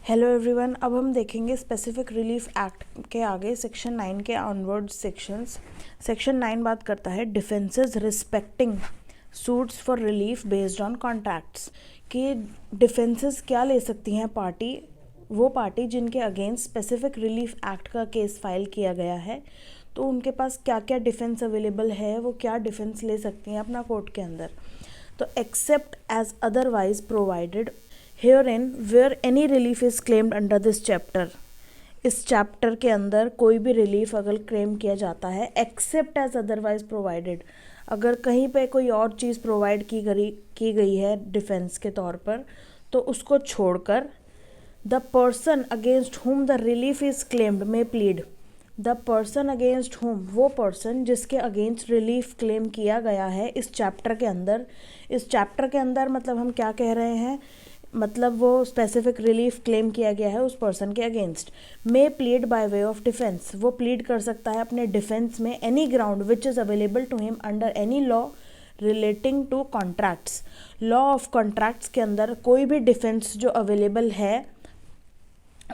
Hello everyone. अब हम देखेंगे स्पेसिफिक रिलीफ एक्ट के आगे सेक्शन 9 के ऑनवर्ड सेक्शंस। सेक्शन 9 बात करता है defences respecting suits for relief based on contracts, कि डिफेंसेस क्या ले सकती हैं वो पार्टी जिनके अगेंस्ट स्पेसिफिक रिलीफ एक्ट का केस फाइल किया गया है, तो उनके पास क्या क्या डिफेंस अवेलेबल है, वो क्या डिफेंस ले सकती हैं अपना कोर्ट के अंदर। तो except as otherwise provided herein where any relief is claimed under this chapter. इस चैप्टर के अंदर कोई भी रिलीफ अगर क्लेम किया जाता है एक्सेप्ट एज अदरवाइज प्रोवाइडेड, अगर कहीं पे कोई और चीज़ प्रोवाइड की गई है डिफेंस के तौर पर, तो उसको छोड़कर the person against whom the relief is claimed may plead. The person against whom, वो पर्सन जिसके अगेंस्ट रिलीफ क्लेम किया गया है इस चैप्टर के अंदर। इस चैप्टर के अंदर मतलब हम क्या कह रहे हैं, मतलब वो स्पेसिफिक रिलीफ क्लेम किया गया है उस पर्सन के against. May plead by way of defence, वो प्लीड कर सकता है अपने डिफेंस में any ground which is available to him under any law relating to contracts. Law of contracts के अंदर कोई भी डिफेंस जो अवेलेबल है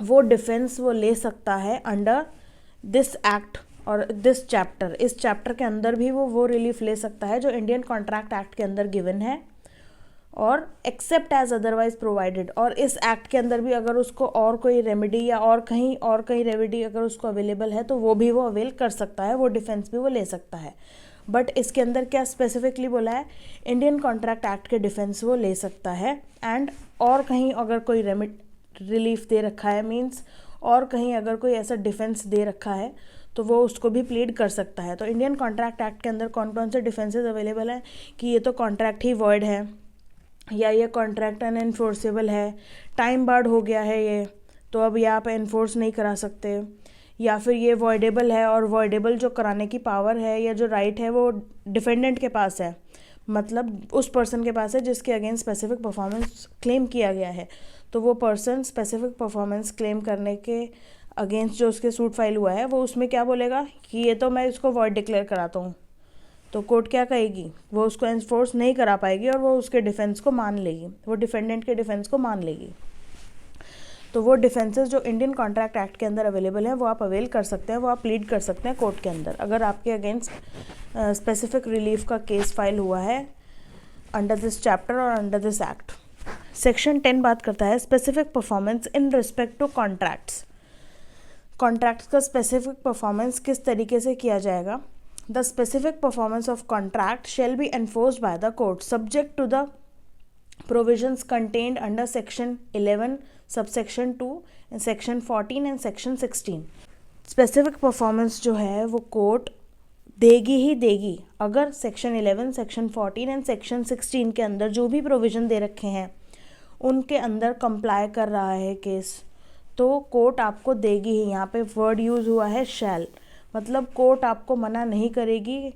वो डिफेंस वो ले सकता है अंडर दिस एक्ट और दिस चैप्टर। इस चैप्टर के अंदर भी वो रिलीफ ले सकता है जो इंडियन कॉन्ट्रैक्ट एक्ट के अंदर गिवन है, और एक्सेप्ट एज अदरवाइज प्रोवाइडेड। और इस एक्ट के अंदर भी अगर उसको और कोई रेमेडी या और कहीं रेमेडी अगर उसको अवेलेबल है तो वो भी वो अवेल कर सकता है, वो डिफेंस भी वो ले सकता है। बट इसके अंदर क्या स्पेसिफिकली बोला है, इंडियन कॉन्ट्रैक्ट एक्ट के डिफेंस वो ले सकता है। एंड और कहीं अगर कोई रिलीफ दे रखा है, मीन्स और कहीं अगर कोई ऐसा डिफेंस दे रखा है तो वो उसको भी प्लीड कर सकता है। तो इंडियन कॉन्ट्रैक्ट एक्ट के अंदर कौन कौन से डिफेंसेस अवेलेबल हैं कि ये तो कॉन्ट्रैक्ट ही वॉइड है, या ये कॉन्ट्रैक्ट अनएनफोर्सेबल है, टाइम बार्ड हो गया है ये, तो अब ये आप एनफोर्स नहीं करा सकते, या फिर ये वॉइडेबल है और वॉइडेबल जो कराने की पावर है या जो राइट है वो डिफेंडेंट के पास है, मतलब उस पर्सन के पास है जिसके अगेंस्ट स्पेसिफिक परफॉर्मेंस क्लेम किया गया है। तो वो पर्सन स्पेसिफिक परफॉर्मेंस क्लेम करने के अगेंस्ट जो उसके सूट फाइल हुआ है वो उसमें क्या बोलेगा कि ये तो मैं इसको वॉइड डिक्लेयर कराता हूँ, तो कोर्ट क्या कहेगी, वो उसको एनफोर्स नहीं करा पाएगी और वो उसके डिफेंस को मान लेगी, वो डिफेंडेंट के डिफेंस को मान लेगी। तो वो डिफेंसेस जो इंडियन कॉन्ट्रैक्ट एक्ट के अंदर अवेलेबल हैं वो आप अवेल कर सकते हैं, वो आप प्लीड कर सकते हैं कोर्ट के अंदर अगर आपके अगेंस्ट स्पेसिफिक रिलीफ का केस फाइल हुआ है अंडर दिस चैप्टर और अंडर दिस एक्ट। सेक्शन 10 बात करता है specific performance in respect to contracts. Contracts का स्पेसिफिक परफॉर्मेंस किस तरीके से किया जाएगा। The specific performance of contract shall be enforced by the court subject to the provisions contained under section 11 subsection 2 and section 14 and section 16। Specific performance जो है वो court देगी ही देगी अगर सेक्शन 11, सेक्शन 14 एंड सेक्शन 16 के अंदर जो भी प्रोविज़न दे रखे हैं उनके अंदर कंप्लाई कर रहा है केस, तो कोर्ट आपको देगी ही। यहाँ पे वर्ड यूज़ हुआ है शैल, मतलब कोर्ट आपको मना नहीं करेगी।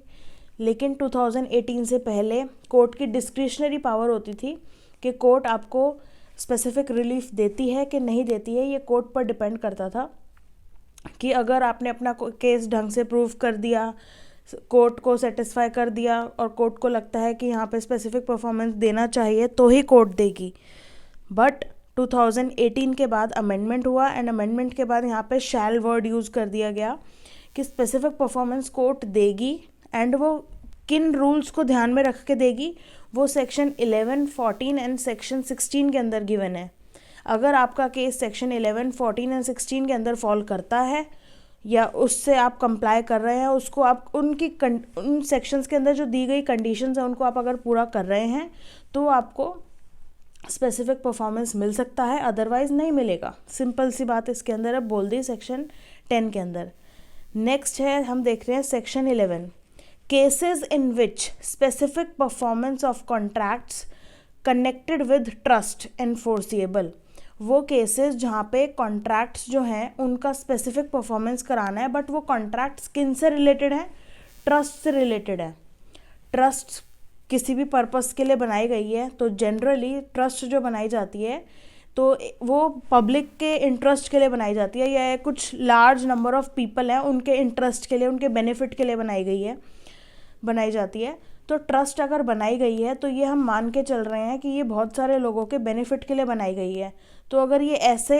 लेकिन 2018 से पहले कोर्ट की डिस्क्रिशनरी पावर होती थी कि कोर्ट आपको स्पेसिफिक रिलीफ देती है कि नहीं देती है, ये कोर्ट पर डिपेंड करता था कि अगर आपने अपना केस ढंग से प्रूव कर दिया, कोर्ट को सेटिस्फाई कर दिया और कोर्ट को लगता है कि यहाँ पे स्पेसिफिक परफॉर्मेंस देना चाहिए तो ही कोर्ट देगी। बट 2018 के बाद अमेंडमेंट हुआ एंड अमेंडमेंट के बाद यहाँ पे शैल वर्ड यूज़ कर दिया गया कि स्पेसिफिक परफॉर्मेंस कोर्ट देगी। एंड वो किन रूल्स को ध्यान में रख के देगी, वो सेक्शन 11, 14 एंड सेक्शन 16 के अंदर गिवन है। अगर आपका केस सेक्शन 11, 14 एंड 16 के अंदर फॉल करता है या उससे आप कंप्लाई कर रहे हैं, उसको आप उन सेक्शंस के अंदर जो दी गई कंडीशंस हैं उनको आप अगर पूरा कर रहे हैं तो आपको स्पेसिफिक परफॉर्मेंस मिल सकता है, अदरवाइज नहीं मिलेगा। सिंपल सी बात इसके अंदर अब बोल दी सेक्शन 10 के अंदर। नेक्स्ट है, हम देख रहे हैं section 11, cases in which specific performance of contracts connected with trust enforceable. वो केसेस जहाँ पे कॉन्ट्रैक्ट्स जो हैं उनका स्पेसिफिक परफॉर्मेंस कराना है, बट वो कॉन्ट्रैक्ट्स किन से रिलेटेड है, ट्रस्ट से रिलेटेड है। ट्रस्ट किसी भी पर्पस के लिए बनाई गई है, तो जनरली ट्रस्ट जो बनाई जाती है तो वो पब्लिक के इंटरेस्ट के लिए बनाई जाती है, या कुछ लार्ज नंबर ऑफ पीपल हैं उनके इंटरेस्ट के लिए, उनके बेनिफिट के लिए बनाई जाती है। तो ट्रस्ट अगर बनाई गई है तो ये हम मान के चल रहे हैं कि ये बहुत सारे लोगों के बेनिफिट के लिए बनाई गई है। तो अगर ये ऐसे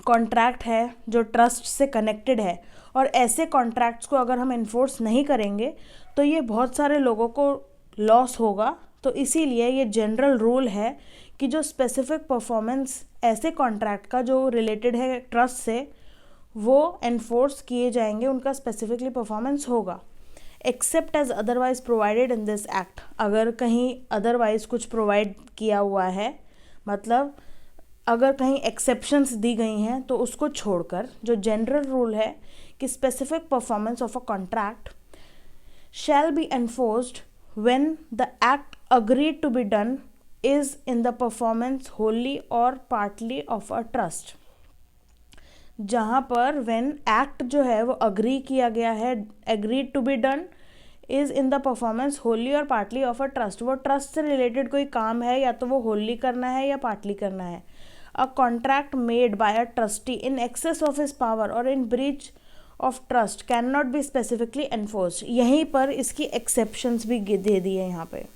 कॉन्ट्रैक्ट है जो ट्रस्ट से कनेक्टेड है, और ऐसे कॉन्ट्रैक्ट्स को अगर हम इन्फोर्स नहीं करेंगे तो ये बहुत सारे लोगों को लॉस होगा। तो इसीलिए ये जनरल रूल है कि जो स्पेसिफिक परफॉर्मेंस ऐसे कॉन्ट्रैक्ट का जो रिलेटेड है ट्रस्ट से, वो एनफोर्स किए जाएंगे, उनका स्पेसिफिकली परफॉर्मेंस होगा। Except as otherwise provided in this act, अगर कहीं अदरवाइज कुछ प्रोवाइड किया हुआ है, मतलब अगर कहीं एक्सेप्शंस दी गई हैं तो उसको छोड़कर जो जनरल रूल है कि specific performance of a contract shall be enforced when the act agreed to be done is in the performance wholly और पार्टली ऑफ अ ट्रस्ट। जहाँ पर व्हेन एक्ट जो है वो अग्री किया गया है, agreed to be done is in the performance wholly और पार्टली ऑफ अ ट्रस्ट, वो ट्रस्ट से रिलेटेड कोई काम है, या तो वो होली करना है या पार्टली करना है। A contract made by a trustee in excess of his power और in breach of trust can not be specifically enforced. यहीं पर इसकी एक्सेप्शंस भी दे दी है। यहाँ पे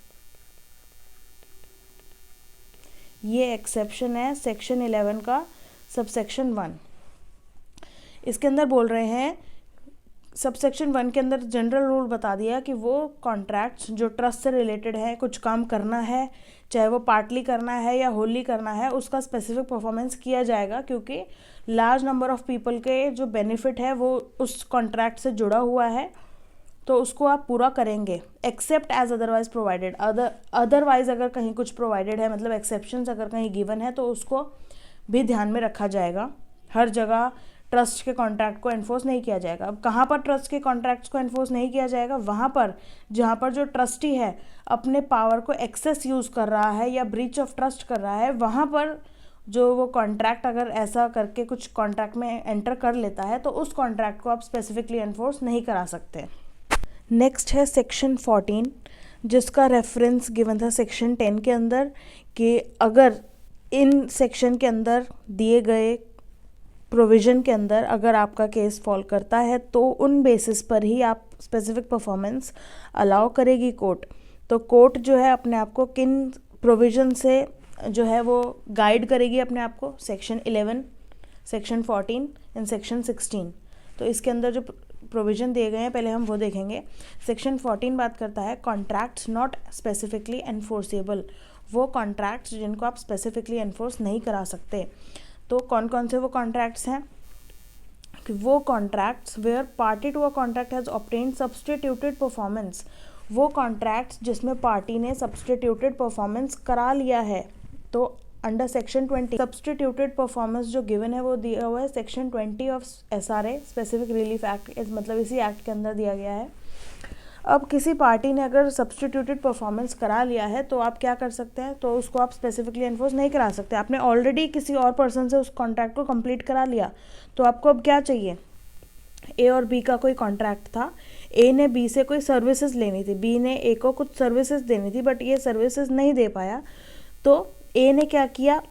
ये एक्सेप्शन है सेक्शन 11 का सबसेक्शन 1। इसके अंदर बोल रहे हैं, सबसेक्शन 1 के अंदर जनरल रूल बता दिया कि वो कॉन्ट्रैक्ट्स जो ट्रस्ट से रिलेटेड है, कुछ काम करना है, चाहे वो पार्टली करना है या होली करना है, उसका स्पेसिफिक परफॉर्मेंस किया जाएगा, क्योंकि लार्ज नंबर ऑफ पीपल के जो बेनिफिट है वो उस कॉन्ट्रैक्ट से जुड़ा हुआ है, तो उसको आप पूरा करेंगे। Except as otherwise provided, otherwise अगर कहीं कुछ प्रोवाइडेड है, मतलब एक्सेप्शंस अगर कहीं गिवन है, तो उसको भी ध्यान में रखा जाएगा। हर जगह ट्रस्ट के कॉन्ट्रैक्ट को एनफोर्स नहीं किया जाएगा। अब कहाँ पर ट्रस्ट के कॉन्ट्रैक्ट्स को एनफोर्स नहीं किया जाएगा? वहाँ पर जहाँ पर जो ट्रस्टी है अपने पावर को एक्सेस यूज़ कर रहा है या ब्रीच ऑफ ट्रस्ट कर रहा है, वहाँ पर जो वो कॉन्ट्रैक्ट अगर ऐसा करके कुछ कॉन्ट्रैक्ट में एंटर कर लेता है, तो उस कॉन्ट्रैक्ट को आप स्पेसिफिकली एनफोर्स नहीं करा सकते। नेक्स्ट है सेक्शन 14, जिसका रेफरेंस गिवन था सेक्शन 10 के अंदर, कि अगर इन सेक्शन के अंदर दिए गए प्रोविज़न के अंदर अगर आपका केस फॉल करता है तो उन बेसिस पर ही आप स्पेसिफिक परफॉर्मेंस अलाउ करेगी कोर्ट। तो कोर्ट जो है अपने आप को किन प्रोविज़न से जो है वो गाइड करेगी अपने आप को? Section 11, section 14 and section 16। तो इसके अंदर जो प्रोविज़न दिए गए हैं पहले हम वो देखेंगे। सेक्शन 14 बात करता है कॉन्ट्रैक्ट्स नॉट स्पेसिफिकली एनफोर्सेबल, वो कॉन्ट्रैक्ट्स जिनको आप स्पेसिफिकली एनफोर्स नहीं करा सकते। तो कौन कौन से वो कॉन्ट्रैक्ट्स हैं? कि वो contracts where party to a contract has obtained substituted performance, वो कॉन्ट्रैक्ट्स जिसमें पार्टी ने सब्सटीट्यूटेड परफॉर्मेंस करा लिया है। तो अंडर सेक्शन 20 सब्सटीट्यूटेड परफॉर्मेंस जो गिवन है वो दिया हुआ है section 20 of SRA specific relief act, मतलब इसी एक्ट के अंदर दिया गया है। अब किसी पार्टी ने अगर सब्सटीट्यूटेड परफॉर्मेंस करा लिया है तो आप क्या कर सकते हैं? तो उसको आप स्पेसिफिकली एनफोर्स नहीं करा सकते। आपने ऑलरेडी किसी और पर्सन से उस कॉन्ट्रैक्ट को कंप्लीट करा लिया, तो आपको अब क्या चाहिए? ए और बी का कोई कॉन्ट्रैक्ट था, ए ने बी से कोई सर्विसेज लेनी थी, बी ने ए को कुछ सर्विसेज देनी थी, बट ये सर्विसेज नहीं दे पाया, तो ए ने क्या किया?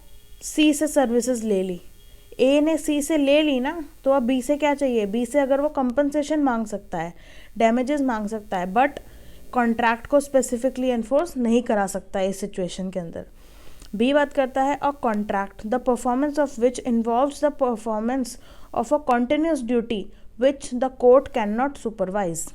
सी से सर्विसेज ले ली। ए ने सी से ले ली ना, तो अब बी से क्या चाहिए? बी से अगर वो कंपनसेशन मांग सकता है, डैमेजेस मांग सकता है, बट कॉन्ट्रैक्ट को स्पेसिफिकली एनफोर्स नहीं करा सकता है इस सिचुएशन के अंदर। बी बात करता है a contract the performance of which involves the performance of a continuous duty which the court can not supervise,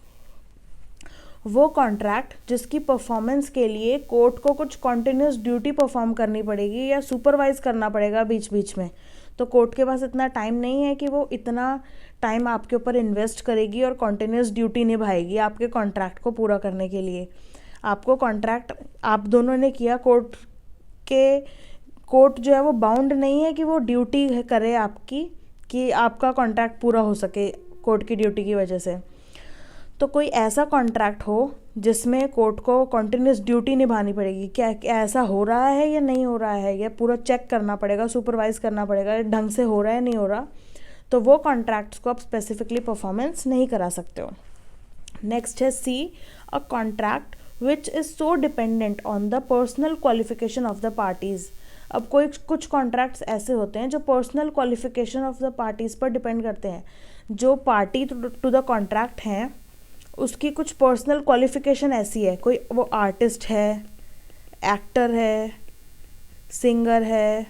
वो कॉन्ट्रैक्ट जिसकी परफॉर्मेंस के लिए कोर्ट को कुछ कॉन्टिन्यूस ड्यूटी परफॉर्म करनी पड़ेगी या सुपरवाइज करना पड़ेगा बीच बीच में, तो कोर्ट के पास इतना टाइम नहीं है कि वो इतना टाइम आपके ऊपर इन्वेस्ट करेगी और कॉन्टिन्यूस ड्यूटी निभाएगी आपके कॉन्ट्रैक्ट को पूरा करने के लिए। आपको कॉन्ट्रैक्ट आप दोनों ने किया, कोर्ट जो है वो बाउंड नहीं है कि वो ड्यूटी करे आपकी, कि आपका कॉन्ट्रैक्ट पूरा हो सके कोर्ट की ड्यूटी की वजह से। तो कोई ऐसा कॉन्ट्रैक्ट हो जिसमें कोर्ट को कॉन्टिन्यूस क्या निभानी पड़ेगी, क्या ऐसा हो रहा है या नहीं हो रहा है, या पूरा चेक करना पड़ेगा, सुपरवाइज करना पड़ेगा, ढंग से हो रहा है नहीं हो रहा, तो वो कॉन्ट्रैक्ट्स को आप स्पेसिफिकली परफॉर्मेंस नहीं करा सकते हो। नेक्स्ट है C, a contract which is so dependent on the personal qualification of the parties. अब कुछ कॉन्ट्रैक्ट्स ऐसे होते हैं जो personal qualification of the parties पर डिपेंड करते हैं। जो पार्टी टू द कॉन्ट्रैक्ट हैं उसकी कुछ पर्सनल क्वालिफिकेशन ऐसी है, कोई वो आर्टिस्ट है, एक्टर है, सिंगर है,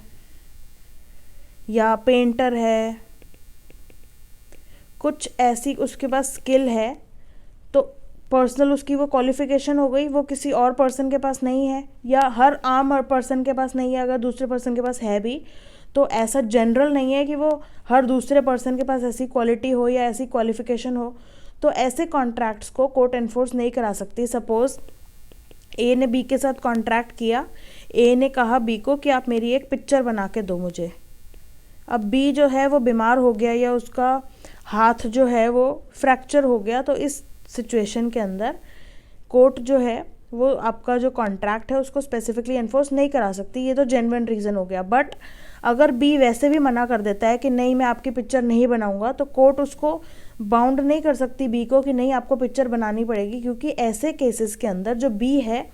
या पेंटर है, कुछ ऐसी उसके पास स्किल है, तो पर्सनल उसकी वो क्वालिफिकेशन हो गई, वो किसी और पर्सन के पास नहीं है, या हर आम पर्सन के पास नहीं है, अगर दूसरे पर्सन के पास है भी तो ऐसा जनरल नहीं है कि वो हर दूसरे पर्सन के पास ऐसी क्वालिटी हो या ऐसी क्वालिफिकेशन हो, तो ऐसे कॉन्ट्रैक्ट्स को कोर्ट एनफोर्स नहीं करा सकती। सपोज ए ने बी के साथ कॉन्ट्रैक्ट किया, ए ने कहा बी को कि आप मेरी एक पिक्चर बना के दो मुझे। अब बी जो है वो बीमार हो गया या उसका हाथ जो है वो फ्रैक्चर हो गया, तो इस सिचुएशन के अंदर कोर्ट जो है वो आपका जो कॉन्ट्रैक्ट है उसको स्पेसिफिकली एनफोर्स नहीं करा सकती। ये तो जेन्युइन रीज़न हो गया। बट अगर बी वैसे भी मना कर देता है कि नहीं मैं आपकी पिक्चर नहीं बनाऊंगा, तो कोर्ट उसको बाउंड नहीं कर सकती बी को कि नहीं आपको पिक्चर बनानी पड़ेगी, क्योंकि ऐसे केसेस के अंदर जो बी है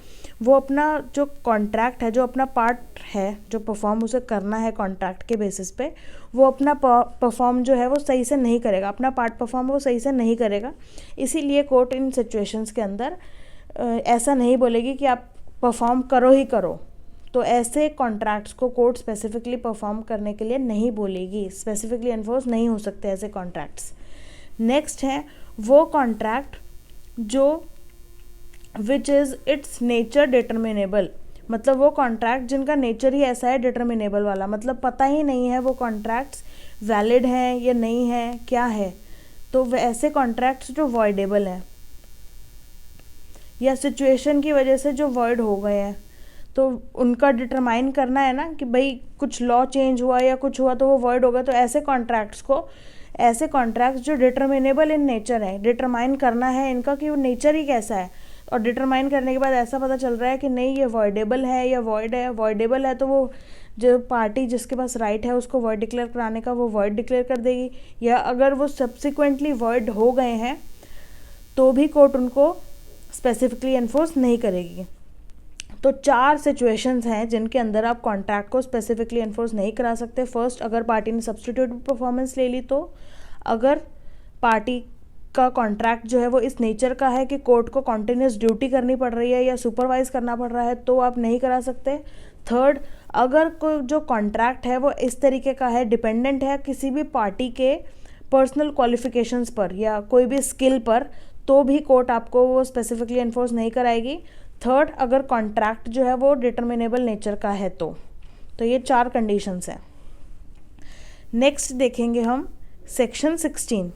वो अपना जो कॉन्ट्रैक्ट है, जो अपना पार्ट है जो परफॉर्म उसे करना है कॉन्ट्रैक्ट के बेसिस पे, वो अपना परफॉर्म जो है वो सही से नहीं करेगा, अपना पार्ट परफॉर्म वो सही से नहीं करेगा। इसीलिए कोर्ट इन सिचुएशंस के अंदर ऐसा नहीं बोलेगी कि आप परफॉर्म करो ही करो। तो ऐसे कॉन्ट्रैक्ट्स को कोर्ट स्पेसिफिकली परफॉर्म करने के लिए नहीं बोलेगी, स्पेसिफिकली एनफोर्स नहीं हो सकते ऐसे कॉन्ट्रैक्ट्स। नेक्स्ट है वो कॉन्ट्रैक्ट जो which is it's nature determinable, मतलब वो कॉन्ट्रैक्ट जिनका नेचर ही ऐसा है डिटर्मिनेबल वाला, मतलब पता ही नहीं है वो कॉन्ट्रैक्ट्स वैलिड हैं या नहीं है, क्या है। तो ऐसे कॉन्ट्रैक्ट्स जो वॉइडेबल हैं या सिचुएशन की वजह से जो वॉइड हो गए हैं, तो उनका डिटरमाइन करना है ना कि भाई कुछ लॉ चेंज हुआ या कुछ हुआ तो वो वॉइड होगा। तो ऐसे कॉन्ट्रैक्ट्स को, ऐसे कॉन्ट्रैक्ट्स जो डिटर्मिनेबल इन नेचर है, डिटरमाइन करना है इनका कि वो नेचर ही कैसा है, और डिटरमाइन करने के बाद ऐसा पता चल रहा है कि नहीं ये वॉइडेबल है या वॉइड है। वॉइडेबल है तो वो जो पार्टी जिसके पास राइट है उसको वॉइड डिक्लेयर कराने का वो वॉइड डिक्लेयर कर देगी, या अगर वो सब्सिक्वेंटली वॉइड हो गए हैं तो भी कोर्ट उनको स्पेसिफिकली एनफोर्स नहीं करेगी। तो 4 सिचुएशंस हैं जिनके अंदर आप कॉन्ट्रैक्ट को स्पेसिफिकली एनफोर्स नहीं करा सकते। फर्स्ट, अगर पार्टी ने सब्सटीट्यूट परफॉर्मेंस ले ली, तो अगर पार्टी का कॉन्ट्रैक्ट जो है वो इस नेचर का है कि कोर्ट को कॉन्टिन्यूस ड्यूटी करनी पड़ रही है या सुपरवाइज करना पड़ रहा है, तो आप नहीं करा सकते। थर्ड, अगर कोई जो कॉन्ट्रैक्ट है वो इस तरीके का है, डिपेंडेंट है किसी भी पार्टी के पर्सनल क्वालिफिकेशंस पर या कोई भी स्किल पर, तो भी कोर्ट आपको वो स्पेसिफिकली एनफोर्स नहीं कराएगी। थर्ड, अगर कॉन्ट्रैक्ट जो है वो डिटर्मिनेबल नेचर का है तो ये 4 कंडीशंस हैं। नेक्स्ट देखेंगे हम सेक्शन 16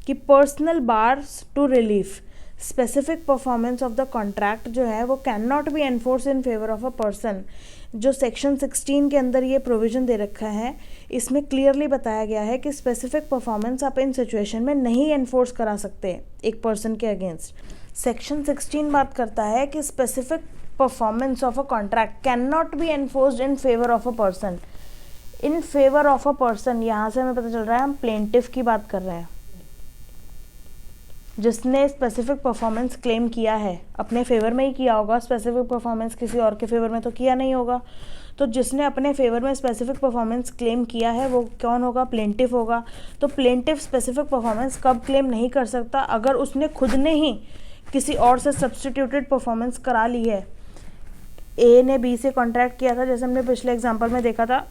कि personal bars to relief specific performance of the contract जो है वो can not be enforce in favour of a person. जो सेक्शन 16 के अंदर ये प्रोविज़न दे रखा है, इसमें क्लियरली बताया गया है कि स्पेसिफिक परफॉर्मेंस आप इन सिचुएशन में नहीं एनफोर्स करा सकते एक पर्सन के अगेंस्ट। सेक्शन 16 बात करता है कि specific performance of a contract can not B enforced in favour of a person. In favour of a person, यहाँ से हमें पता चल रहा है हम प्लेंटिफ की बात कर रहे हैं, जिसने स्पेसिफिक परफॉर्मेंस क्लेम किया है अपने फेवर में ही किया होगा, स्पेसिफिक परफॉर्मेंस किसी और के फेवर में तो किया नहीं होगा। तो जिसने अपने फेवर में स्पेसिफिक परफॉर्मेंस क्लेम किया है वो कौन होगा? प्लेंटिफ होगा। तो प्लेंटिफ स्पेसिफिक परफॉर्मेंस कब क्लेम नहीं कर सकता? अगर उसने खुद ने ही किसी और से सब्सटीट्यूटेड परफॉर्मेंस करा ली है। ए ने बी से कॉन्ट्रैक्ट किया था, जैसे हमने पिछले एग्जाम्पल में देखा था,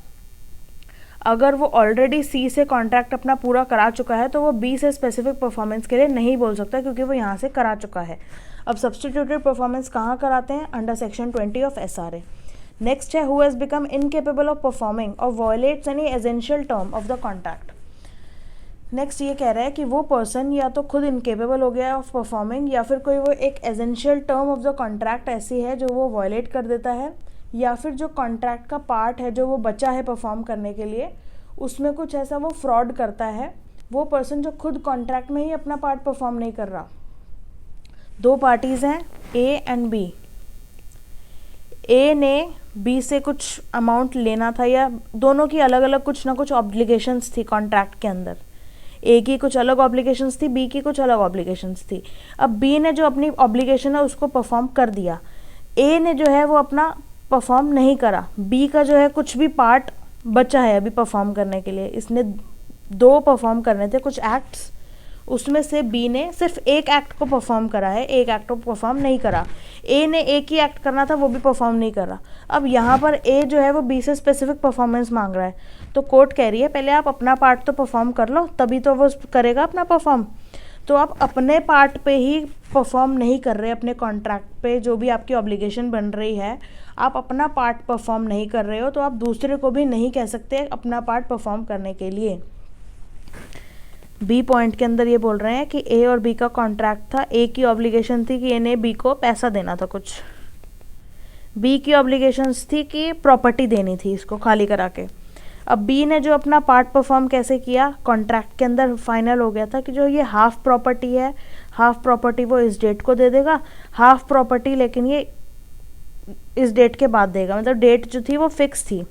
अगर वो ऑलरेडी सी से कॉन्ट्रैक्ट अपना पूरा करा चुका है तो वो बी से स्पेसिफिक परफॉर्मेंस के लिए नहीं बोल सकता, क्योंकि वो यहाँ से करा चुका है। अब सब्सटीट्यूटेड परफॉर्मेंस कहाँ कराते हैं? Under section 20 of SRA। Next है who has become incapable of performing और violates any essential term of the contract. Next ये कह रहा है कि वो पर्सन या तो खुद इनकेपेबल हो गया है ऑफ परफॉर्मिंग, या फिर कोई वो एक essential term of the contract ऐसी है जो वो वॉयलेट कर देता है, या फिर जो कॉन्ट्रैक्ट का पार्ट है जो वो बचा है परफॉर्म करने के लिए उसमें कुछ ऐसा वो फ्रॉड करता है। वो पर्सन जो खुद कॉन्ट्रैक्ट में ही अपना पार्ट परफॉर्म नहीं कर रहा। 2 पार्टीज़ हैं ए एंड बी। ए ने बी से कुछ अमाउंट लेना था, या दोनों की अलग अलग कुछ ना कुछ ऑब्लिगेशंस थी कॉन्ट्रैक्ट के अंदर। ए की कुछ अलग ऑब्लिगेशंस थी, बी की कुछ अलग ऑब्लिगेशंस थी। अब बी ने जो अपनी ऑब्लिगेशन है उसको परफॉर्म कर दिया, ए ने जो है वो अपना परफॉर्म नहीं करा। बी का जो है कुछ भी पार्ट बचा है अभी परफॉर्म करने के लिए, इसने 2 परफॉर्म करने थे कुछ एक्ट्स, उसमें से बी ने सिर्फ एक एक्ट को परफॉर्म करा है, एक एक्ट को परफॉर्म नहीं करा। ए ने एक ही एक्ट करना था, वो भी परफॉर्म नहीं कर रहा। अब यहाँ पर ए जो है वो बी से स्पेसिफिक परफॉर्मेंस मांग रहा है, तो कोर्ट कह रही है पहले आप अपना पार्ट तो परफॉर्म कर लो, तभी तो वो करेगा अपना परफॉर्म। तो आप अपने पार्ट पे ही परफॉर्म नहीं कर रहे, अपने कॉन्ट्रैक्ट पे जो भी आपकी ऑब्लिगेशन बन रही है, आप अपना पार्ट परफॉर्म नहीं कर रहे हो, तो आप दूसरे को भी नहीं कह सकते अपना पार्ट परफॉर्म करने के लिए। बी पॉइंट के अंदर ये बोल रहे हैं कि ए और बी का कॉन्ट्रैक्ट था, ए की ऑब्लिगेशन थी कि ए ने बी को पैसा देना था कुछ, बी की ऑब्लिगेशंस थी कि प्रॉपर्टी देनी थी इसको खाली करा के। अब बी ने जो अपना पार्ट परफॉर्म कैसे किया, कॉन्ट्रैक्ट के अंदर फाइनल हो गया था कि जो ये हाफ प्रॉपर्टी है, हाफ प्रॉपर्टी वो इस डेट को दे देगा, हाफ प्रॉपर्टी लेकिन ये इस डेट के बाद देगा, मतलब डेट जो थी वो फिक्स थी,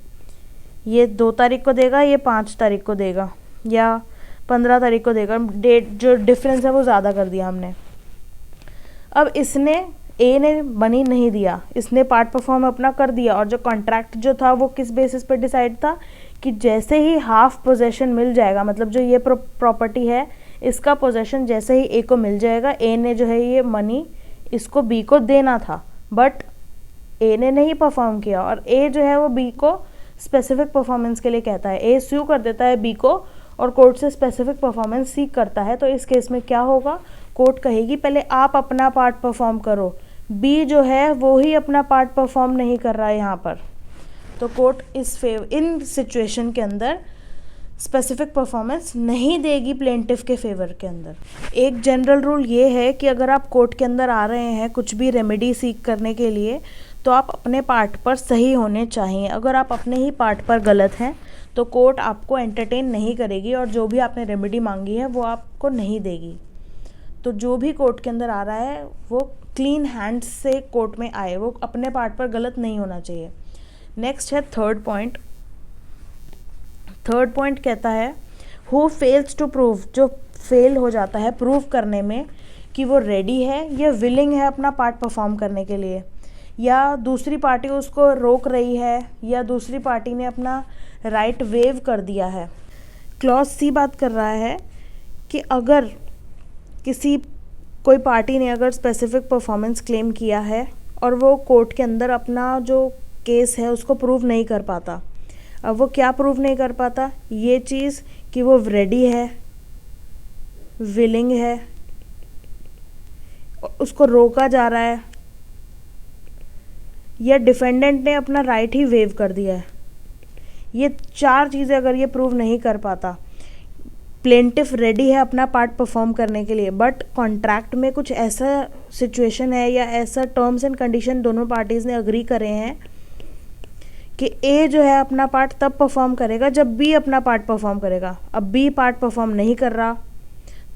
ये 2 तारीख को देगा, ये 5 तारीख को देगा या 15 तारीख को देगा, डेट जो डिफरेंस है वो ज़्यादा कर दिया हमने। अब इसने ए ने मनी नहीं दिया, इसने पार्ट परफॉर्म अपना कर दिया, और जो कॉन्ट्रैक्ट जो था वो किस बेसिस पे डिसाइड था कि जैसे ही हाफ पोजेशन मिल जाएगा, मतलब जो ये प्रॉपर्टी है इसका पोजेशन जैसे ही ए को मिल जाएगा, ए ने जो है ये मनी इसको बी को देना था, बट ए ने नहीं परफॉर्म किया, और ए जो है वो बी को स्पेसिफिक परफॉर्मेंस के लिए कहता है। ए स्यू कर देता है बी को और कोर्ट से स्पेसिफिक परफॉर्मेंस सीख करता है। तो इस केस में क्या होगा, कोर्ट कहेगी पहले आप अपना पार्ट परफॉर्म करो, बी जो है वो ही अपना पार्ट परफॉर्म नहीं कर रहा है यहाँ पर। तो कोर्ट इन सिचुएशन के अंदर स्पेसिफिक परफॉर्मेंस नहीं देगी प्लेंटिफ के फेवर के अंदर। एक जनरल रूल ये है कि अगर आप कोर्ट के अंदर आ रहे हैं कुछ भी रेमेडी सीख करने के लिए, तो आप अपने पार्ट पर सही होने चाहिए। अगर आप अपने ही पार्ट पर गलत हैं तो कोर्ट आपको एंटरटेन नहीं करेगी और जो भी आपने रेमेडी मांगी है वो आपको नहीं देगी। तो जो भी कोर्ट के अंदर आ रहा है वो क्लीन हैंड्स से कोर्ट में आए, वो अपने पार्ट पर गलत नहीं होना चाहिए। नेक्स्ट है थर्ड पॉइंट। थर्ड पॉइंट कहता है हु फेल्स टू प्रूव, जो फेल हो जाता है प्रूव करने में कि वो रेडी है या विलिंग है अपना पार्ट परफॉर्म करने के लिए, या दूसरी पार्टी उसको रोक रही है, या दूसरी पार्टी ने अपना राइट वेव कर दिया है। क्लॉज सी बात कर रहा है कि अगर कोई पार्टी ने अगर स्पेसिफिक परफॉर्मेंस क्लेम किया है और वो कोर्ट के अंदर अपना जो केस है उसको प्रूव नहीं कर पाता। अब वो क्या प्रूव नहीं कर पाता, ये चीज़ कि वो रेडी है, विलिंग है, उसको रोका जा रहा है, या डिफेंडेंट ने अपना राइट ही वेव कर दिया है। ये 4 चीज़ें अगर ये प्रूव नहीं कर पाता, प्लेंटिफ रेडी है अपना पार्ट परफॉर्म करने के लिए, बट कॉन्ट्रैक्ट में कुछ ऐसा सिचुएशन है या ऐसा टर्म्स एंड कंडीशन दोनों पार्टीज़ ने अग्री करे हैं कि ए जो है अपना पार्ट तब परफॉर्म करेगा जब बी अपना पार्ट परफॉर्म करेगा। अब बी पार्ट परफॉर्म नहीं कर रहा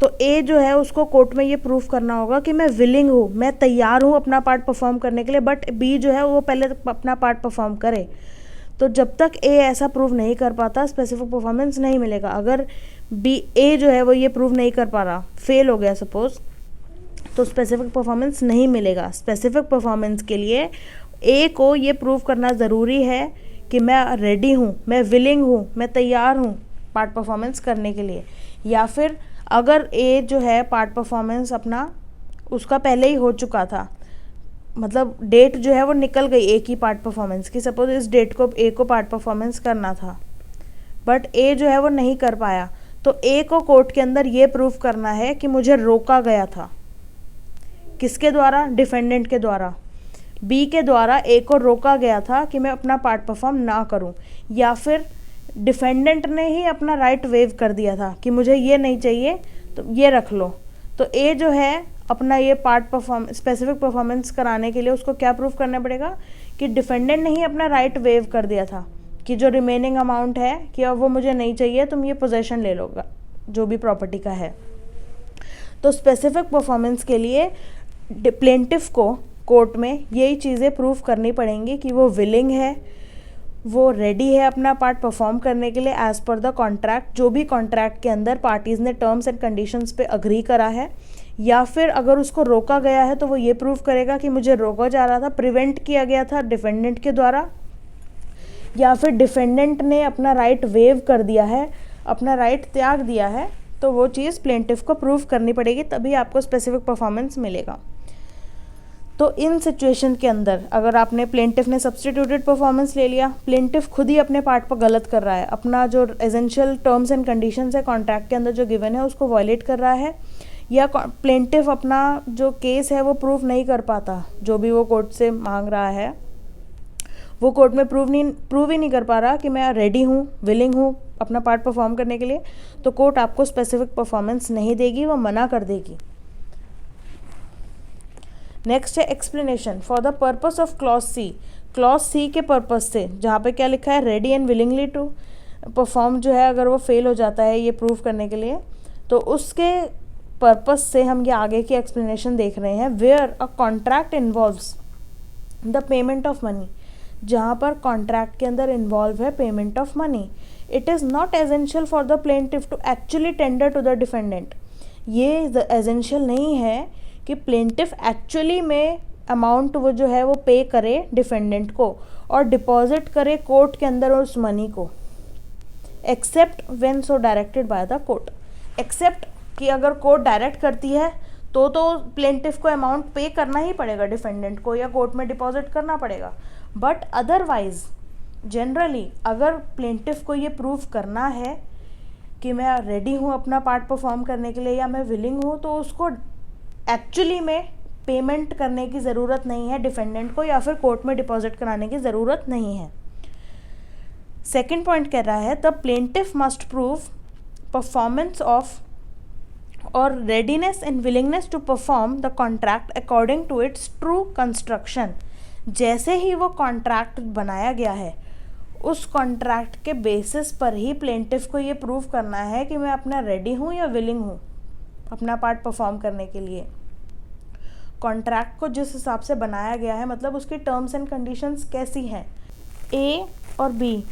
तो ए जो है उसको कोर्ट में ये प्रूफ करना होगा कि मैं विलिंग हूँ, मैं तैयार हूँ अपना पार्ट परफॉर्म करने के लिए, बट बी जो है वो पहले अपना पार्ट परफॉर्म करे। तो जब तक ए ऐसा प्रूव नहीं कर पाता स्पेसिफिक परफॉर्मेंस नहीं मिलेगा। अगर बी ए जो है वो ये प्रूव नहीं कर पा रहा, फेल हो गया सपोज, तो स्पेसिफिक परफॉर्मेंस नहीं मिलेगा। स्पेसिफिक परफॉर्मेंस के लिए ए को ये प्रूव करना ज़रूरी है कि मैं रेडी हूँ, मैं विलिंग हूँ, मैं तैयार हूँ पार्ट परफॉर्मेंस करने के लिए। या फिर अगर ए जो है पार्ट परफॉर्मेंस अपना उसका पहले ही हो चुका था, मतलब डेट जो है वो निकल गई ए की पार्ट परफॉर्मेंस की, सपोज इस डेट को ए को पार्ट परफॉर्मेंस करना था बट ए जो है वो नहीं कर पाया, तो ए को कोर्ट के अंदर ये प्रूफ करना है कि मुझे रोका गया था। किसके द्वारा? डिफेंडेंट के द्वारा, बी के द्वारा ए को रोका गया था कि मैं अपना पार्ट परफॉर्म ना करूं, या फिर डिफेंडेंट ने ही अपना राइट वेव कर दिया था कि मुझे ये नहीं चाहिए तो ये रख लो। तो ए जो है अपना ये पार्ट परफॉर्म स्पेसिफिक परफॉर्मेंस कराने के लिए उसको क्या प्रूफ करना पड़ेगा कि डिफेंडेंट ने ही अपना राइट वेव कर दिया था कि जो रिमेनिंग अमाउंट है कि अब वो मुझे नहीं चाहिए, तुम ये पोजेशन ले लोगा जो भी प्रॉपर्टी का है। तो स्पेसिफिक परफॉर्मेंस के लिए प्लेंटिफ को कोर्ट में यही चीज़ें प्रूफ करनी पड़ेंगी कि वो विलिंग है, वो रेडी है अपना पार्ट परफॉर्म करने के लिए एज़ पर द कॉन्ट्रैक्ट, जो भी कॉन्ट्रैक्ट के अंदर पार्टीज़ ने टर्म्स एंड कंडीशंस पे अग्री करा है। या फिर अगर उसको रोका गया है तो वो ये प्रूव करेगा कि मुझे रोका जा रहा था, प्रिवेंट किया गया था डिफेंडेंट के द्वारा, या फिर डिफेंडेंट ने अपना राइट वेव कर दिया है, अपना राइट त्याग दिया है, तो वो चीज़ प्लेंटिफ को प्रूव करनी पड़ेगी, तभी आपको स्पेसिफिक परफॉर्मेंस मिलेगा। तो इन सिचुएशन के अंदर अगर आपने प्लेंटिफ ने सब्सटीट्यूटेड परफॉर्मेंस ले लिया, प्लेंटिफ खुद ही अपने पार्ट पर गलत कर रहा है, अपना जो एसेंशियल टर्म्स एंड कंडीशंस है कॉन्ट्रैक्ट के अंदर जो गिवन है उसको वायलेट कर रहा है, या प्लेंटिफ अपना जो केस है वो प्रूव नहीं कर पाता, जो भी वो कोर्ट से मांग रहा है वो कोर्ट में प्रूव ही नहीं कर पा रहा कि मैं रेडी हूँ, विलिंग हूँ अपना पार्ट परफॉर्म करने के लिए, तो कोर्ट आपको स्पेसिफिक परफॉर्मेंस नहीं देगी, वो मना कर देगी। नेक्स्ट है explanation for the purpose of clause C. Clause C के पर्पज से जहाँ पे क्या लिखा है, ready and willingly to perform जो है अगर वो फेल हो जाता है ये प्रूव करने के लिए, तो उसके पर्पस से हम ये आगे की एक्सप्लेनेशन देख रहे हैं। Where a contract involves the payment of money, जहाँ पर कॉन्ट्रैक्ट के अंदर इन्वॉल्व है payment of money, it is not essential for the plaintiff to actually tender to the defendant. ये एसेंशियल नहीं है कि प्लेंटिफ एक्चुअली में अमाउंट वो जो है वो पे करे डिफेंडेंट को और डिपॉजिट करे कोर्ट के अंदर उस मनी को, except when so directed by the court. Except कि अगर कोर्ट डायरेक्ट करती है तो प्लेंटिफ को अमाउंट पे करना ही पड़ेगा डिफेंडेंट को, या कोर्ट में डिपॉजिट करना पड़ेगा। बट अदरवाइज जनरली अगर प्लेंटिफ को ये प्रूव करना है कि मैं रेडी हूँ अपना पार्ट परफॉर्म करने के लिए या मैं विलिंग हूँ, तो उसको एक्चुअली में पेमेंट करने की ज़रूरत नहीं है डिफेंडेंट को, या फिर कोर्ट में डिपॉजिट कराने की ज़रूरत नहीं है। सेकेंड पॉइंट कह रहा है the plaintiff must prove performance of और readiness and willingness to perform the contract according to its true construction. जैसे ही वो कॉन्ट्रैक्ट बनाया गया है उस कॉन्ट्रैक्ट के बेसिस पर ही प्लेंटिफ को ये प्रूव करना है कि मैं अपना रेडी हूँ या विलिंग हूँ अपना पार्ट परफॉर्म करने के लिए। कॉन्ट्रैक्ट को जिस हिसाब से बनाया गया है, मतलब उसकी टर्म्स एंड कंडीशंस कैसी हैं, ए और बी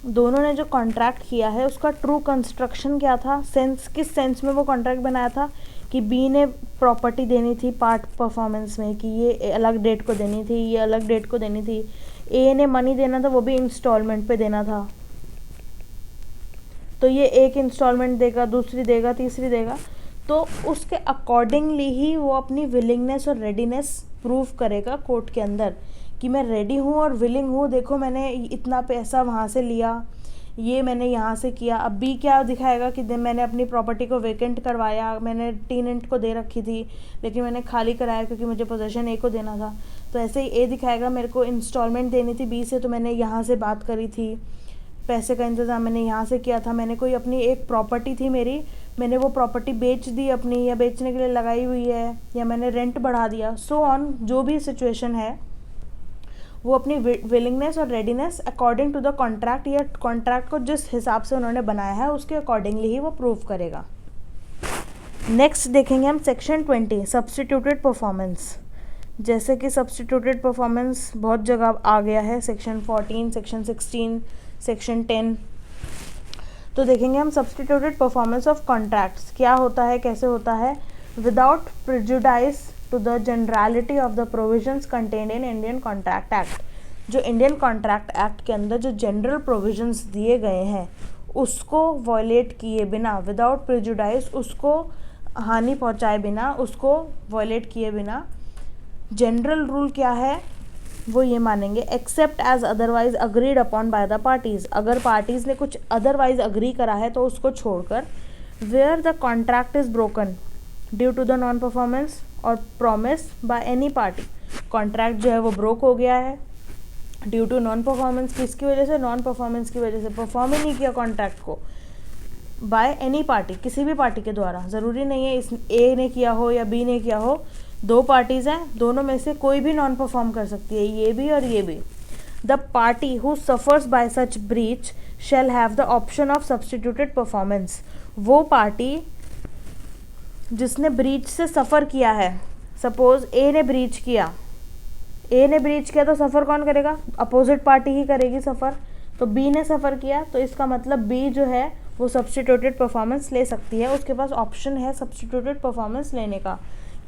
दोनों ने जो कॉन्ट्रैक्ट किया है उसका ट्रू कंस्ट्रक्शन क्या था, सेंस किस सेंस में वो कॉन्ट्रैक्ट बनाया था कि बी ने प्रॉपर्टी देनी थी पार्ट परफॉर्मेंस में कि ये अलग डेट को देनी थी, ये अलग डेट को देनी थी, ए ने मनी देना था वो भी इंस्टॉलमेंट पे देना था, तो ये एक इंस्टॉलमेंट देगा, दूसरी देगा, तीसरी देगा, तो उसके अकॉर्डिंगली ही वो अपनी विलिंगनेस और रेडीनेस प्रूव करेगा कोर्ट के अंदर कि मैं रेडी हूँ और विलिंग हूँ, देखो मैंने इतना पैसा वहाँ से लिया, ये मैंने यहाँ से किया। अब बी क्या दिखाएगा कि मैंने अपनी प्रॉपर्टी को वेकेंट करवाया, मैंने टेनेंट को दे रखी थी लेकिन मैंने खाली कराया क्योंकि मुझे पोजेशन ए को देना था। तो ऐसे ही ए दिखाएगा मेरे को इंस्टॉलमेंट देनी थी बी से, तो मैंने यहाँ से बात करी थी, पैसे का इंतज़ाम मैंने यहाँ से किया था, मैंने कोई अपनी एक प्रॉपर्टी थी मेरी, मैंने वो प्रॉपर्टी बेच दी अपनी, या बेचने के लिए लगाई हुई है, या मैंने रेंट बढ़ा दिया, सो ऑन जो भी सिचुएशन है वो अपनी विलिंगनेस और readiness according to the contract या कॉन्ट्रैक्ट को जिस हिसाब से उन्होंने बनाया है उसके अकॉर्डिंगली ही वो प्रूव करेगा। नेक्स्ट देखेंगे हम सेक्शन 20 सब्स्टिट्यूटेड परफॉर्मेंस। जैसे कि सब्स्टिट्यूटेड परफॉर्मेंस बहुत जगह आ गया है, सेक्शन 14, सेक्शन 16, सेक्शन 10। तो देखेंगे हम सब्स्टिट्यूटेड परफॉर्मेंस ऑफ कॉन्ट्रैक्ट्स क्या होता है, कैसे होता है। Without prejudice to the generality of the provisions contained in Indian contract act. जो इंडियन कॉन्ट्रैक्ट एक्ट के अंदर जो जनरल प्रोविजंस दिए गए हैं उसको वॉयलेट किए बिना, विदाउट प्रिजुडाइज, उसको हानि पहुंचाए बिना, उसको वॉयलेट किए बिना, जनरल रूल क्या है वो ये मानेंगे except as otherwise agreed upon by the parties. अगर पार्टीज़ ने कुछ अदरवाइज अग्री करा है तो उसको छोड़कर। Where the contract is broken due to the non performance और promise by any party. Contract जो है वो ब्रोक हो गया है ड्यू टू नॉन परफॉर्मेंस, किसकी वजह से, नॉन परफॉर्मेंस की वजह से, परफॉर्म ही नहीं किया कॉन्ट्रैक्ट को बाय एनी पार्टी, किसी भी पार्टी के द्वारा। ज़रूरी नहीं है इस ए ने किया हो या बी ने किया हो, दो पार्टीज़ हैं, दोनों में से कोई भी नॉन परफॉर्म कर सकती है, ये भी और ये भी। The party who suffers bye such breach shall have the option of substituted performance. वो पार्टी जिसने ब्रीच से सफ़र किया है, सपोज ए ने ब्रीच किया, ए ने ब्रीच किया तो सफ़र कौन करेगा, अपोजिट पार्टी ही करेगी सफ़र। तो बी ने सफ़र किया तो इसका मतलब बी जो है वो सब्स्टिट्यूटेड परफॉर्मेंस ले सकती है, उसके पास ऑप्शन है सब्स्टिट्यूटेड परफॉर्मेंस लेने का।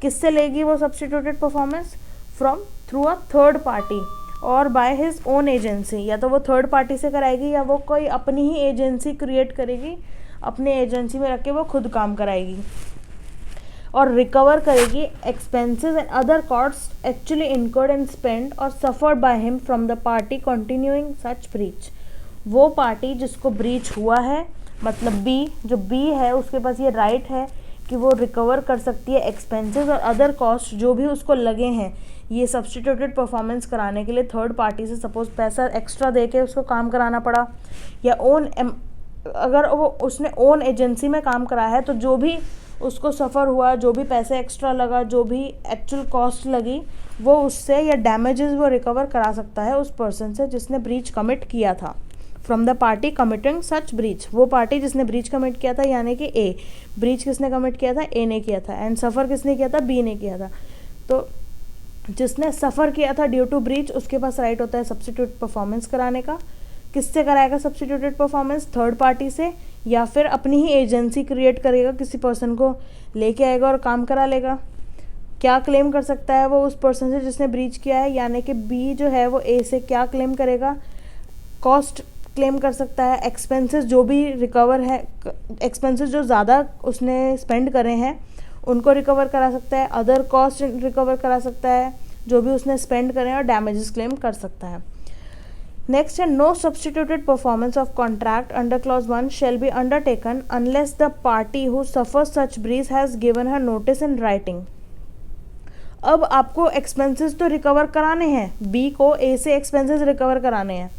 किससे लेगी वो substituted performance, from through a third party और बाय हिज ओन एजेंसी। या तो वो थर्ड पार्टी से कराएगी या वो कोई अपनी ही एजेंसी क्रिएट करेगी, अपने एजेंसी में रख के वो खुद काम कराएगी और रिकवर करेगी expenses and other cost actually incurred and spend और suffered by him from the party continuing such breach. वो पार्टी जिसको ब्रीच हुआ है, मतलब बी, जो बी है उसके पास ये राइट है कि वो रिकवर कर सकती है एक्सपेंसेस और अदर कॉस्ट जो भी उसको लगे हैं ये सब्स्टिट्यूटेड परफॉर्मेंस कराने के लिए थर्ड पार्टी से। सपोज पैसा एक्स्ट्रा दे के उसको काम कराना पड़ा, या अगर वो उसने ओन एजेंसी में काम कराया है तो जो भी उसको सफ़र हुआ, जो भी पैसे एक्स्ट्रा लगा, जो भी एक्चुअल कॉस्ट लगी, वो उससे या डैमेजेस वो रिकवर करा सकता है उस पर्सन से जिसने ब्रीच कमिट किया था। From the party committing such breach, वो पार्टी जिसने ब्रीच कमिट किया था, यानी कि ए। ब्रीच किसने कमिट किया था? ए ने किया था। एंड सफ़र किसने किया था? बी ने किया था। तो जिसने सफ़र किया था ड्यू टू ब्रीच उसके पास राइट होता है सब्स्टिट्यूट परफॉर्मेंस कराने का। किससे कराएगा सब्स्टिट्यूटेड परफॉर्मेंस? थर्ड पार्टी से, या फिर अपनी ही एजेंसी क्रिएट करेगा, किसी पर्सन को लेके आएगा और काम करा लेगा। क्या क्लेम कर सकता है वो उस पर्सन से जिसने ब्रीच किया है? यानी कि बी जो है वो ए से क्या क्लेम करेगा? कॉस्ट क्लेम कर सकता है, एक्सपेंसेस जो भी रिकवर है, एक्सपेंसेस जो ज़्यादा उसने स्पेंड करे हैं उनको रिकवर करा सकता है, अदर कॉस्ट रिकवर करा सकता है जो भी उसने स्पेंड करे हैं, और डैमेजेस क्लेम कर सकता है। नेक्स्ट है no substituted performance of contract under clause 1 shall be undertaken unless the party who suffers such breach has given her notice in writing. अब आपको एक्सपेंसेस तो रिकवर कराने हैं, बी को ए से एक्सपेंसेस रिकवर कराने हैं।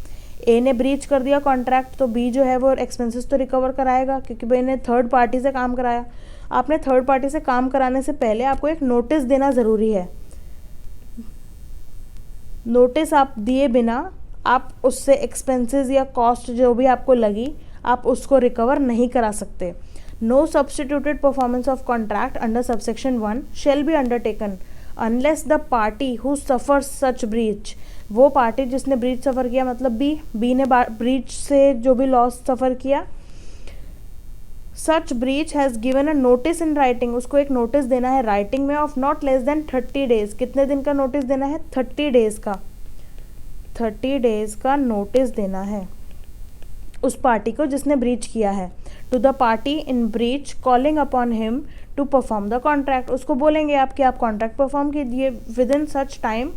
ए ने ब्रीच कर दिया कॉन्ट्रैक्ट तो बी जो है वो एक्सपेंसेस तो रिकवर कराएगा क्योंकि भाई ने थर्ड पार्टी से काम कराया। आपने थर्ड पार्टी से काम कराने से पहले आपको एक नोटिस देना ज़रूरी है। नोटिस आप दिए बिना आप उससे एक्सपेंसेस या कॉस्ट जो भी आपको लगी आप उसको रिकवर नहीं करा सकते। No substituted performance of contract under subsection 1 shall be undertaken unless the party who suffers such breach, वो पार्टी जिसने ब्रीच सफ़र किया, मतलब बी ने ब्रीच से जो भी लॉस सफ़र किया, such breach has given a notice in writing, उसको एक नोटिस देना है राइटिंग में of not less than 30 days. कितने दिन का नोटिस देना है? 30 डेज का। 30 डेज का नोटिस देना है उस पार्टी को जिसने ब्रीच किया है। To the party in breach calling upon him to perform the contract, उसको बोलेंगे आप कि आप कॉन्ट्रैक्ट परफॉर्म कीजिए विद इन सच टाइम,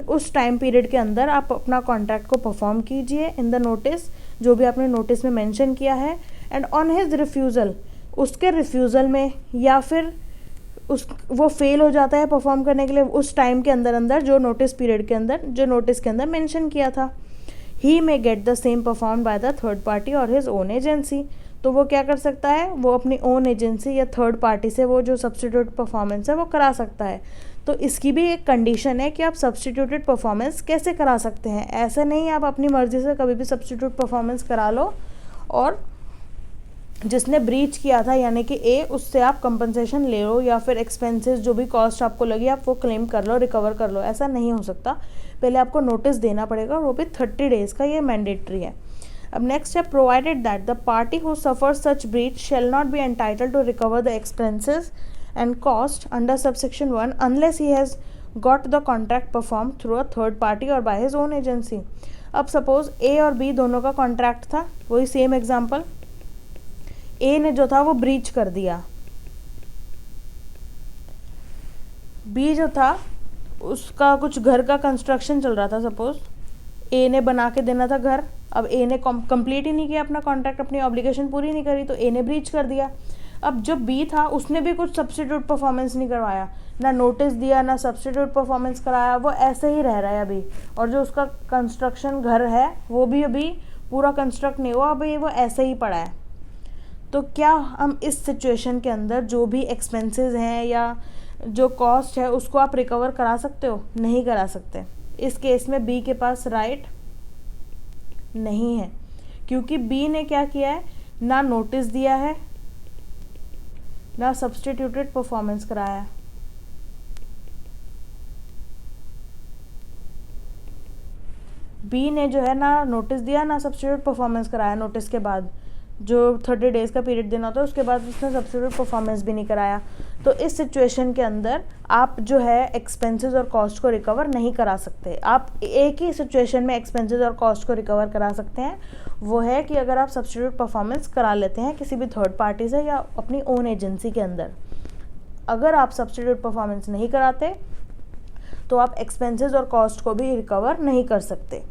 उस टाइम पीरियड के अंदर आप अपना कॉन्ट्रैक्ट को परफॉर्म कीजिए इन द नोटिस जो भी आपने नोटिस में मेंशन किया है। एंड ऑन हिज रिफ्यूज़ल, उसके रिफ्यूज़ल में या फिर वो फेल हो जाता है परफॉर्म करने के लिए उस टाइम के अंदर जो नोटिस पीरियड के अंदर, जो नोटिस के अंदर मेंशन किया था, he may get the same perform by the third party और हिज ओन एजेंसी। तो वो क्या कर सकता है? वो अपनी ओन एजेंसी या थर्ड पार्टी से वो जो सब्स्टिट्यूट परफॉर्मेंस है वो करा सकता है। तो इसकी भी एक कंडीशन है कि आप सब्स्टिट्यूटेड परफॉर्मेंस कैसे करा सकते हैं। ऐसे नहीं आप अपनी मर्जी से कभी भी सब्स्टिट्यूट परफॉर्मेंस करा लो और जिसने ब्रीच किया था यानी कि ए, उससे आप कंपनसेशन ले लो या फिर एक्सपेंसेस जो भी कॉस्ट आपको लगी आप वो क्लेम कर लो, रिकवर कर लो। ऐसा नहीं हो सकता, पहले आपको नोटिस देना पड़ेगा और वो भी 30 डेज़ का, ये मैंडेटरी है। अब नेक्स्ट है provided that the party who suffer such breach shall not be entitled to recover the expenses and cost under subsection 1 unless he has got the contract perform through a third party और by his own agency. अब suppose A और B दोनों का contract था, वही same example, ए ने जो था वो ब्रीच कर दिया, बी जो था उसका कुछ घर का कंस्ट्रक्शन चल रहा था, सपोज ए ने बना के देना था घर, अब ए ने कंप्लीट ही नहीं किया अपना कॉन्ट्रैक्ट, अपनी ऑब्लिगेशन पूरी नहीं करी तो ए ने ब्रीच कर दिया। अब जो बी था उसने भी कुछ सब्स्टिट्यूट परफॉर्मेंस नहीं करवाया, ना नोटिस दिया ना सब्स्टिट्यूट परफॉर्मेंस कराया, वो ऐसे ही रह रहा है अभी, और जो उसका कंस्ट्रक्शन घर है वो भी अभी पूरा कंस्ट्रक्ट नहीं हुआ, अभी वो ऐसे ही पड़ा है। तो क्या हम इस सिचुएशन के अंदर जो भी एक्सपेंसेस हैं या जो कॉस्ट है उसको आप रिकवर करा सकते हो? नहीं करा सकते। इस केस में बी के पास राइट नहीं है क्योंकि बी ने क्या किया है, ना नोटिस दिया है ना सब्स्टिट्यूटेड परफॉर्मेंस कराया। बी ने जो है ना नोटिस दिया ना सब्स्टिट्यूट परफॉर्मेंस कराया नोटिस के बाद, जो 30 डेज़ का पीरियड देना होता है, उसके बाद उसने सब्स्टिट्यूट परफॉर्मेंस भी नहीं कराया, तो इस सिचुएशन के अंदर आप जो है एक्सपेंसेस और कॉस्ट को रिकवर नहीं करा सकते। आप एक ही सिचुएशन में एक्सपेंसेस और कॉस्ट को रिकवर करा सकते हैं, वो है कि अगर आप सब्स्टिट्यूट परफॉर्मेंस करा लेते हैं किसी भी थर्ड पार्टी से या अपनी ओन एजेंसी के अंदर। अगर आप सब्स्टिट्यूट परफॉर्मेंस नहीं कराते तो आप एक्सपेंसेस और कॉस्ट को भी रिकवर नहीं कर सकते।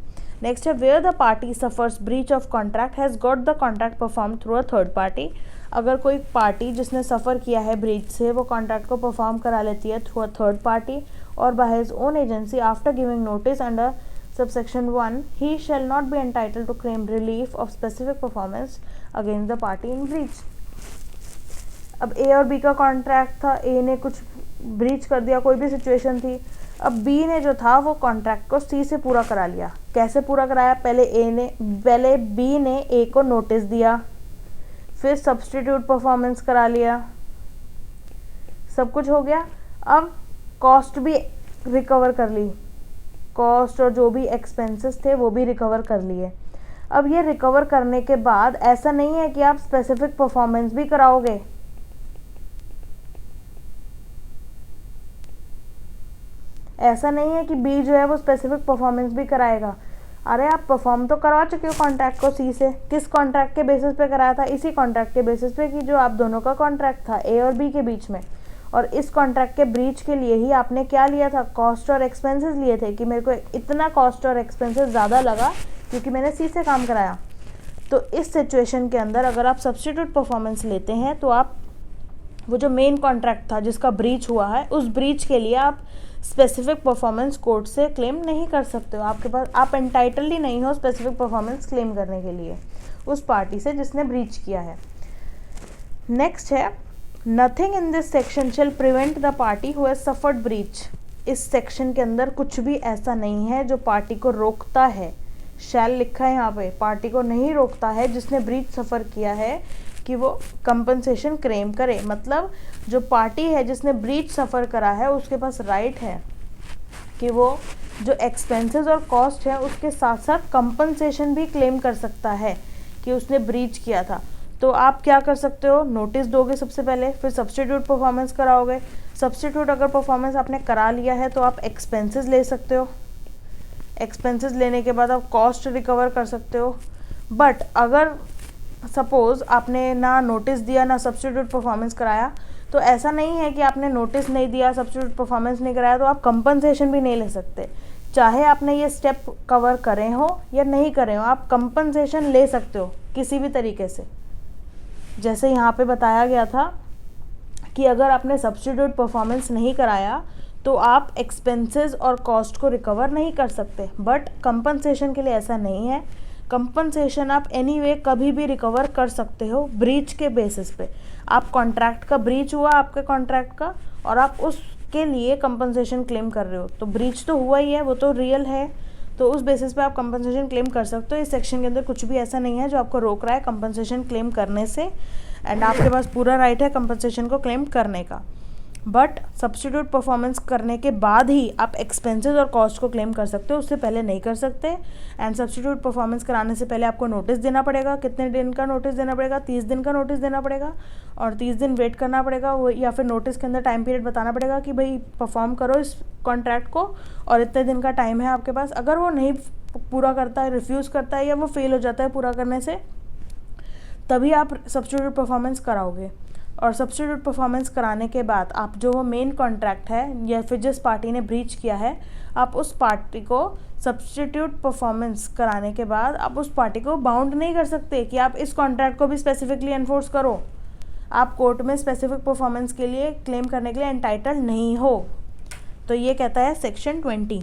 नेक्स्ट है where the party suffers breach of contract has got the contract perform through a third party. अगर कोई पार्टी जिसने सफ़र किया है ब्रीच से, वो कॉन्ट्रैक्ट को परफॉर्म करा लेती है थ्रू अ थर्ड पार्टी और by his own agency after giving notice under subsection 1, he shall not be entitled to claim relief of specific performance against the party in breach। अब ए और B का contract था, ए ने कुछ breach कर दिया, कोई भी सिचुएशन थी। अब बी ने जो था वो कॉन्ट्रैक्ट को सी से पूरा करा लिया। कैसे पूरा कराया? पहले बी ने ए को नोटिस दिया, फिर सब्स्टिट्यूट परफॉर्मेंस करा लिया, सब कुछ हो गया। अब कॉस्ट भी रिकवर कर ली, कॉस्ट और जो भी एक्सपेंसेस थे वो भी रिकवर कर लिए। अब ये रिकवर करने के बाद ऐसा नहीं है कि आप स्पेसिफिक परफॉर्मेंस भी कराओगे, ऐसा नहीं है कि बी जो है वो स्पेसिफिक परफॉर्मेंस भी कराएगा। अरे आप परफॉर्म तो करवा चुके हो कॉन्ट्रैक्ट को सी से। किस कॉन्ट्रैक्ट के बेसिस पे कराया था? इसी कॉन्ट्रैक्ट के बेसिस पे कि जो आप दोनों का कॉन्ट्रैक्ट था ए और बी के बीच में। और इस कॉन्ट्रैक्ट के ब्रीच के लिए ही आपने क्या लिया था? कॉस्ट और एक्सपेंसेस लिए थे कि मेरे को इतना कॉस्ट और एक्सपेंसेस ज़्यादा लगा क्योंकि मैंने सी से काम कराया। तो इस सिचुएशन के अंदर अगर आप सब्स्टिट्यूट परफॉर्मेंस लेते हैं तो आप वो जो मेन कॉन्ट्रैक्ट था जिसका ब्रीच हुआ है, उस ब्रीच के लिए आप स्पेसिफिक परफॉर्मेंस कोर्ट से क्लेम नहीं कर सकते हो। आपके पास, आप एंटाइटल्ड ही नहीं हो स्पेसिफिक परफॉर्मेंस क्लेम करने के लिए उस पार्टी से जिसने ब्रीच किया है। नेक्स्ट है nothing in this section shall prevent the party who has suffered breach. इस सेक्शन के अंदर कुछ भी ऐसा नहीं है जो पार्टी को रोकता है। शैल लिखा है यहाँ पे, पार्टी को नहीं रोकता है जिसने ब्रीच सफ़र किया है कि वो कंपनसेशन क्लेम करे। मतलब जो पार्टी है जिसने ब्रीच सफ़र करा है उसके पास राइट है कि वो जो एक्सपेंसेस और कॉस्ट है उसके साथ साथ कंपनसेशन भी क्लेम कर सकता है कि उसने ब्रीच किया था। तो आप क्या कर सकते हो? नोटिस दोगे सबसे पहले, फिर सब्स्टिट्यूट परफॉर्मेंस कराओगे। सब्स्टिट्यूट अगर परफॉर्मेंस आपने करा लिया है तो आप एक्सपेंसेस ले सकते हो, एक्सपेंसेस लेने के बाद आप कॉस्ट रिकवर कर सकते हो। बट अगर सपोज़ आपने ना नोटिस दिया ना सब्स्टिट्यूट परफॉर्मेंस कराया, तो ऐसा नहीं है कि आपने नोटिस नहीं दिया, सब्स्टिट्यूट परफॉर्मेंस नहीं कराया तो आप कंपनसेशन भी नहीं ले सकते। चाहे आपने ये स्टेप कवर करें हो या नहीं करें हो, आप कंपनसेशन ले सकते हो किसी भी तरीके से। जैसे यहाँ पे बताया गया था कि अगर आपने सब्स्टिट्यूट परफॉर्मेंस नहीं कराया तो आप एक्सपेंसेस और कॉस्ट को रिकवर नहीं कर सकते। बट कंपनसेशन के लिए ऐसा नहीं है। कंपनसेशन आप एनीवे कभी भी रिकवर कर सकते हो ब्रीच के बेसिस पे। आप कॉन्ट्रैक्ट का ब्रीच हुआ आपके कॉन्ट्रैक्ट का और आप उसके लिए कंपनसेशन क्लेम कर रहे हो, तो ब्रीच तो हुआ ही है, वो तो रियल है, तो उस बेसिस पे आप कंपनसेशन क्लेम कर सकते हो। इस सेक्शन के अंदर कुछ भी ऐसा नहीं है जो आपको रोक रहा है कंपनसेशन क्लेम करने से, एंड आपके पास पूरा राइट है कंपनसेशन को क्लेम करने का। बट सब्स्टिट्यूट परफॉर्मेंस करने के बाद ही आप एक्सपेंसेस और कॉस्ट को क्लेम कर सकते हो, उससे पहले नहीं कर सकते। एंड सब्स्टिट्यूट परफॉर्मेंस कराने से पहले आपको नोटिस देना पड़ेगा। कितने दिन का नोटिस देना पड़ेगा? 30 दिन का नोटिस देना पड़ेगा और 30 दिन वेट करना पड़ेगा वो, या फिर नोटिस के अंदर टाइम पीरियड बताना पड़ेगा कि भाई परफॉर्म करो इस कॉन्ट्रैक्ट को और इतने दिन का टाइम है आपके पास। अगर वो नहीं पूरा करता है, रिफ्यूज़ करता है या वो फेल हो जाता है पूरा करने से, तभी आप सब्स्टिट्यूट परफॉर्मेंस कराओगे। और सब्स्टिट्यूट परफॉर्मेंस कराने के बाद आप जो वो मेन कॉन्ट्रैक्ट है या फिर जिस पार्टी ने ब्रीच किया है, आप उस पार्टी को सब्स्टिट्यूट परफॉर्मेंस कराने के बाद आप उस पार्टी को बाउंड नहीं कर सकते कि आप इस कॉन्ट्रैक्ट को भी स्पेसिफिकली एनफोर्स करो। आप कोर्ट में स्पेसिफिक परफॉर्मेंस के लिए क्लेम करने के लिए एंटाइटल्ड नहीं हो। तो ये कहता है सेक्शन 20।